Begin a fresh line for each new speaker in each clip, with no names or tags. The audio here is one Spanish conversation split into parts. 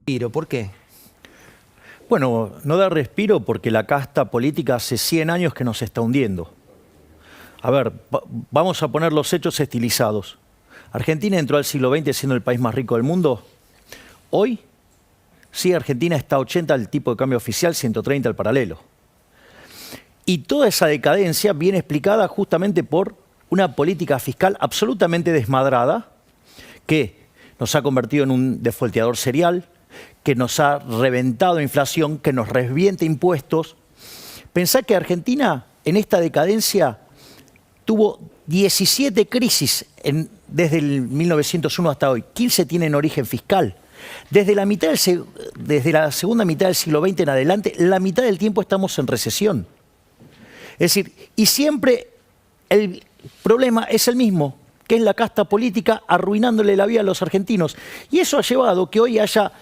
respiro. ¿Por qué?
Bueno, no da respiro porque la casta política hace 100 años que nos está hundiendo. A ver, vamos a poner los hechos estilizados. Argentina entró al siglo XX siendo el país más rico del mundo. Hoy, sí, Argentina está a 80 al tipo de cambio oficial, 130 al paralelo. Y toda esa decadencia viene explicada justamente por una política fiscal absolutamente desmadrada que nos ha convertido en un defolteador serial, que nos ha reventado inflación, que nos revienta impuestos. Pensá que Argentina en esta decadencia tuvo 17 crisis desde el 1901 hasta hoy. 15 tienen origen fiscal. Desde la segunda mitad del siglo XX en adelante, la mitad del tiempo estamos en recesión. Es decir, y siempre el problema es el mismo, que es la casta política arruinándole la vida a los argentinos. Y eso ha llevado que hoy haya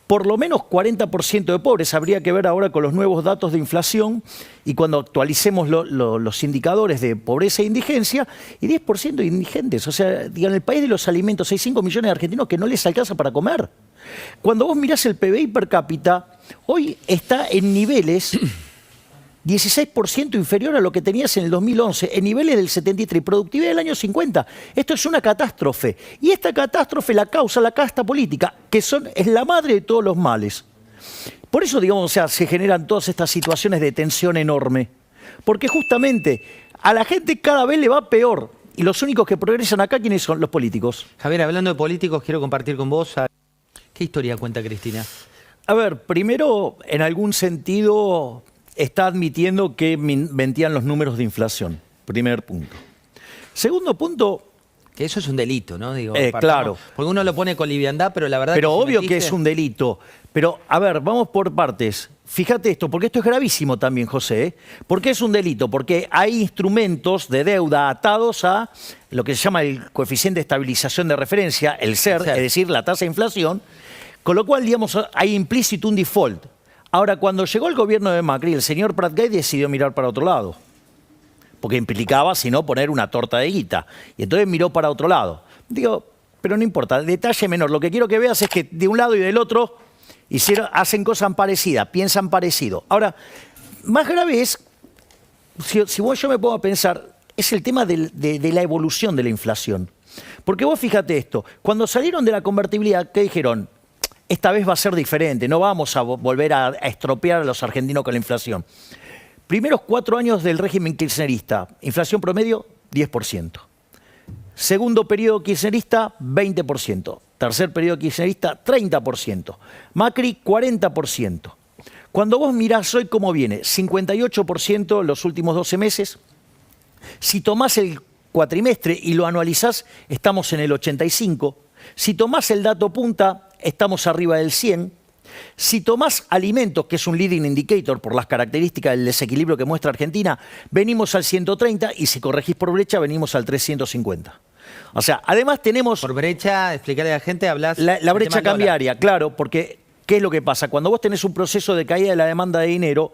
por lo menos 40% de pobres. Habría que ver ahora con los nuevos datos de inflación y cuando actualicemos los indicadores de pobreza e indigencia, y 10% de indigentes. O sea, en el país de los alimentos hay 5 millones de argentinos que no les alcanza para comer. Cuando vos mirás el PBI per cápita, hoy está en niveles 16% inferior a lo que tenías en el 2011, en niveles del 73, productividad del año 50. Esto es una catástrofe. Y esta catástrofe la causa la casta política, que es la madre de todos los males. Por eso, digamos, o sea, se generan todas estas situaciones de tensión enorme. Porque justamente a la gente cada vez le va peor. Y los únicos que progresan acá, ¿quiénes son? Los políticos.
Javier, hablando de políticos, quiero compartir con vos. ¿Qué historia cuenta Cristina?
A ver, primero, en algún sentido está admitiendo que mentían los números de inflación. Primer punto. Segundo punto.
Que eso es un delito, ¿no? Digo,
claro.
Porque uno lo pone con liviandad, pero la verdad.
Pero obvio que es un delito. Pero, a ver, vamos por partes. Fíjate esto, porque esto es gravísimo también, José. ¿Eh? ¿Por qué es un delito? Porque hay instrumentos de deuda atados a lo que se llama el coeficiente de estabilización de referencia, el CER, es decir, la tasa de inflación, con lo cual, digamos, hay implícito un default. Ahora, cuando llegó el gobierno de Macri, el señor Pratgay decidió mirar para otro lado, porque implicaba, si no, poner una torta de guita. Y entonces miró para otro lado. Digo, pero no importa, detalle menor. Lo que quiero que veas es que de un lado y del otro hacen cosas parecidas, piensan parecido. Ahora, más grave es, si yo me pongo a pensar, es el tema de la evolución de la inflación. Porque vos fíjate esto, cuando salieron de la convertibilidad, ¿qué dijeron? Esta vez va a ser diferente, no vamos a volver a estropear a los argentinos con la inflación. Primeros 4 años del régimen kirchnerista, inflación promedio 10%. Segundo periodo kirchnerista, 20%. Tercer periodo kirchnerista, 30%. Macri, 40%. Cuando vos mirás hoy cómo viene, 58% los últimos 12 meses. Si tomás el cuatrimestre y lo anualizás, estamos en el 85%. Si tomás el dato punta, estamos arriba del 100. Si tomás alimentos, que es un leading indicator por las características del desequilibrio que muestra Argentina, venimos al 130 y si corregís por brecha, venimos al 350. O sea, además tenemos...
Por brecha, explicarle a la gente, hablas...
La brecha cambiaria, claro, porque ¿qué es lo que pasa? Cuando vos tenés un proceso de caída de la demanda de dinero,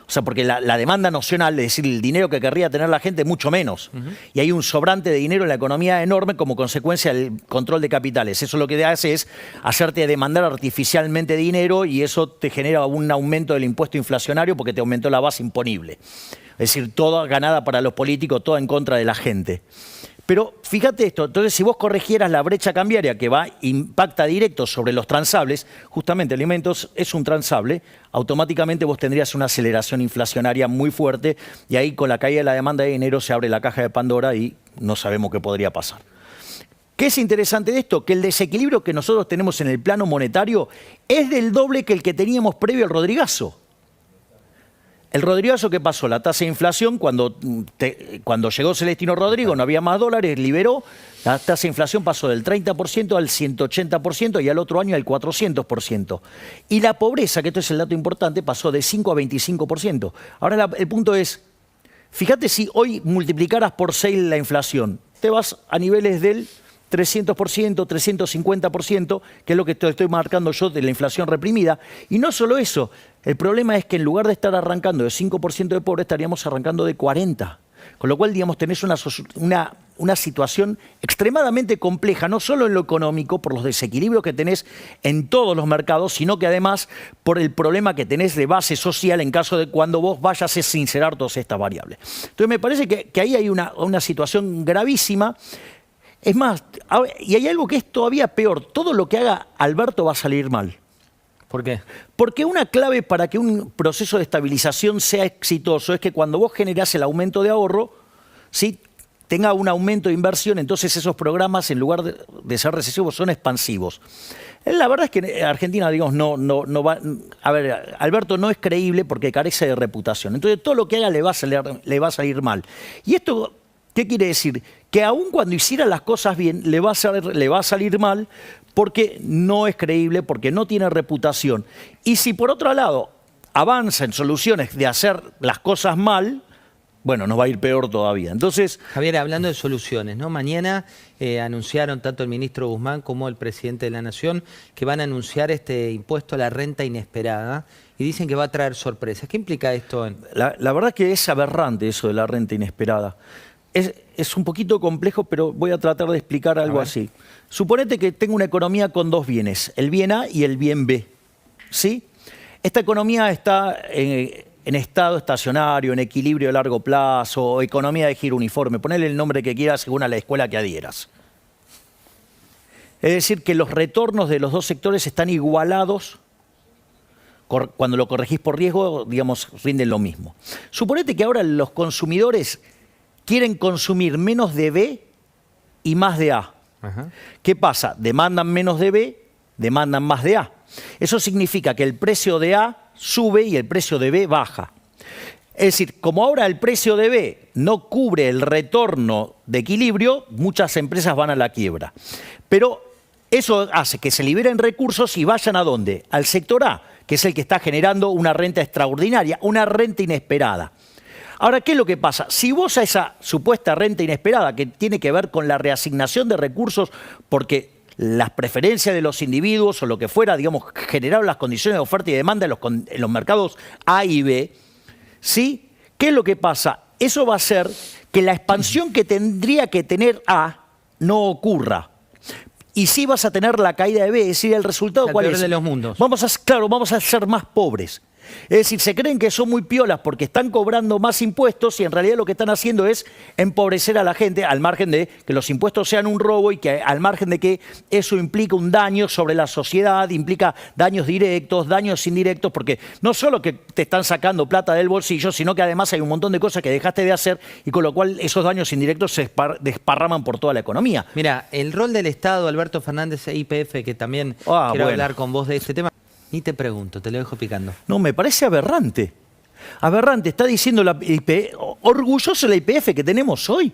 o sea, porque la demanda nocional, es decir, el dinero que querría tener la gente, mucho menos. Y hay un sobrante de dinero en la economía enorme como consecuencia del control de capitales. Eso lo que hace es hacerte demandar artificialmente dinero y eso te genera un aumento del impuesto inflacionario porque te aumentó la base imponible. Es decir, toda ganada para los políticos, toda en contra de la gente. Pero fíjate esto, entonces si vos corrigieras la brecha cambiaria que impacta directo sobre los transables, justamente alimentos es un transable, automáticamente vos tendrías una aceleración inflacionaria muy fuerte y ahí con la caída de la demanda de dinero se abre la caja de Pandora y no sabemos qué podría pasar. ¿Qué es interesante de esto? Que el desequilibrio que nosotros tenemos en el plano monetario es del doble que el que teníamos previo al Rodrigazo. El Rodrigazo, ¿qué pasó? La tasa de inflación, cuando llegó Celestino Rodrigo, no había más dólares, liberó, la tasa de inflación pasó del 30% al 180% y al otro año al 400%. Y la pobreza, que esto es el dato importante, pasó de 5 a 25%. Ahora el punto es, fíjate si hoy multiplicaras por 6 la inflación, te vas a niveles del 300%, 350%, que es lo que estoy marcando yo de la inflación reprimida. Y no solo eso, el problema es que en lugar de estar arrancando de 5% de pobres, estaríamos arrancando de 40%. Con lo cual, digamos, tenés una una situación extremadamente compleja, no solo en lo económico, por los desequilibrios que tenés en todos los mercados, sino que además por el problema que tenés de base social en caso de cuando vos vayas a sincerar todas estas variables. Entonces me parece que ahí hay una situación gravísima. Es más, y hay algo que es todavía peor, todo lo que haga Alberto va a salir mal.
¿Por qué?
Porque una clave para que un proceso de estabilización sea exitoso es que cuando vos generás el aumento de ahorro, ¿sí?, tenga un aumento de inversión, entonces esos programas, en lugar de ser recesivos, son expansivos. La verdad es que Argentina, digamos, no va... A ver, Alberto no es creíble porque carece de reputación. Entonces todo lo que haga le va a salir mal. Y esto, ¿qué quiere decir? Que aun cuando hiciera las cosas bien, le va a salir mal porque no es creíble, porque no tiene reputación. Y si por otro lado avanza en soluciones de hacer las cosas mal, bueno, nos va a ir peor todavía. Entonces,
Javier, hablando de soluciones, ¿no? Mañana anunciaron tanto el ministro Guzmán como el presidente de la Nación que van a anunciar este impuesto a la renta inesperada y dicen que va a traer sorpresas. ¿Qué implica esto?
La verdad que es aberrante eso de la renta inesperada. Es un poquito complejo, pero voy a tratar de explicar algo así. Suponete que tengo una economía con dos bienes, el bien A y el bien B. ¿Sí? Esta economía está en estado estacionario, en equilibrio de largo plazo, o economía de giro uniforme. Ponele el nombre que quieras según a la escuela que adhieras. Es decir, que los retornos de los dos sectores están igualados. Cuando lo corregís por riesgo, digamos, rinden lo mismo. Suponete que ahora los consumidores quieren consumir menos de B y más de A.
Ajá.
¿Qué pasa? Demandan menos de B, demandan más de A. Eso significa que el precio de A sube y el precio de B baja. Es decir, como ahora el precio de B no cubre el retorno de equilibrio, muchas empresas van a la quiebra. Pero eso hace que se liberen recursos y vayan ¿a dónde? Al sector A, que es el que está generando una renta extraordinaria, una renta inesperada. Ahora, ¿qué es lo que pasa? Si vos a esa supuesta renta inesperada, que tiene que ver con la reasignación de recursos, porque las preferencias de los individuos o lo que fuera, digamos, generaron las condiciones de oferta y demanda en los mercados A y B, ¿sí? ¿Qué es lo que pasa? Eso va a hacer que la expansión que tendría que tener A no ocurra. Y sí vas a tener la caída de B, es decir, el resultado, ¿cuál es?
El peor de los mundos.
Claro, vamos a ser más pobres. Es decir, se creen que son muy piolas porque están cobrando más impuestos y en realidad lo que están haciendo es empobrecer a la gente, al margen de que los impuestos sean un robo y que al margen de que eso implica un daño sobre la sociedad, implica daños directos, daños indirectos, porque no solo que te están sacando plata del bolsillo, sino que además hay un montón de cosas que dejaste de hacer y con lo cual esos daños indirectos se desparraman por toda la economía.
Mira, el rol del Estado, Alberto Fernández e YPF, que también quiero hablar con vos de este tema. Ni te pregunto, te lo dejo picando.
No, me parece aberrante. Aberrante, está diciendo la YPF, orgulloso la YPF que tenemos hoy.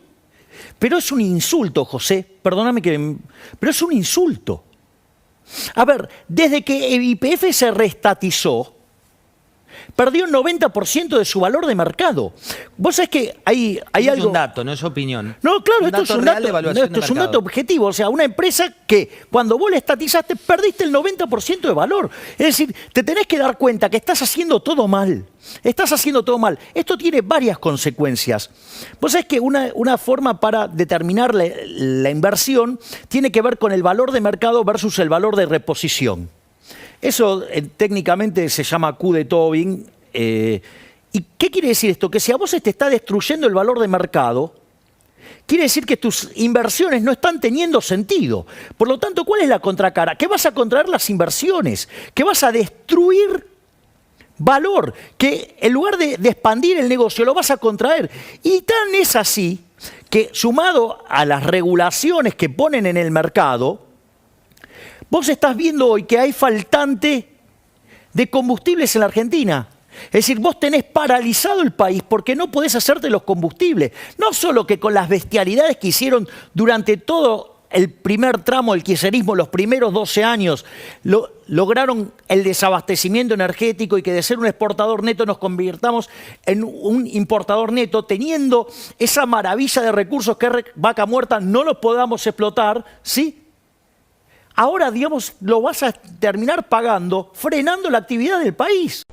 Pero es un insulto, José, perdóname pero es un insulto. A ver, desde que el YPF se reestatizó, perdió el 90% de su valor de mercado. Vos sabés que hay algo...
Es un dato, no es opinión.
No, claro, esto es un dato objetivo. O sea, una empresa que cuando vos la estatizaste perdiste el 90% de valor. Es decir, te tenés que dar cuenta que estás haciendo todo mal. Estás haciendo todo mal. Esto tiene varias consecuencias. Vos sabés que una forma para determinar la inversión tiene que ver con el valor de mercado versus el valor de reposición. Eso técnicamente se llama Q de Tobin. ¿Y qué quiere decir esto? Que si a vos te está destruyendo el valor de mercado, quiere decir que tus inversiones no están teniendo sentido. Por lo tanto, ¿cuál es la contracara? Que vas a contraer las inversiones, que vas a destruir valor, que en lugar de expandir el negocio lo vas a contraer. Y tan es así que sumado a las regulaciones que ponen en el mercado, vos estás viendo hoy que hay faltante de combustibles en la Argentina. Es decir, vos tenés paralizado el país porque no podés hacerte los combustibles. No solo que con las bestialidades que hicieron durante todo el primer tramo del kirchnerismo, los primeros 12 años, lograron el desabastecimiento energético y que de ser un exportador neto nos convirtamos en un importador neto, teniendo esa maravilla de recursos que es Vaca Muerta, no los podamos explotar, ¿sí? Ahora, digamos, lo vas a terminar pagando frenando la actividad del país.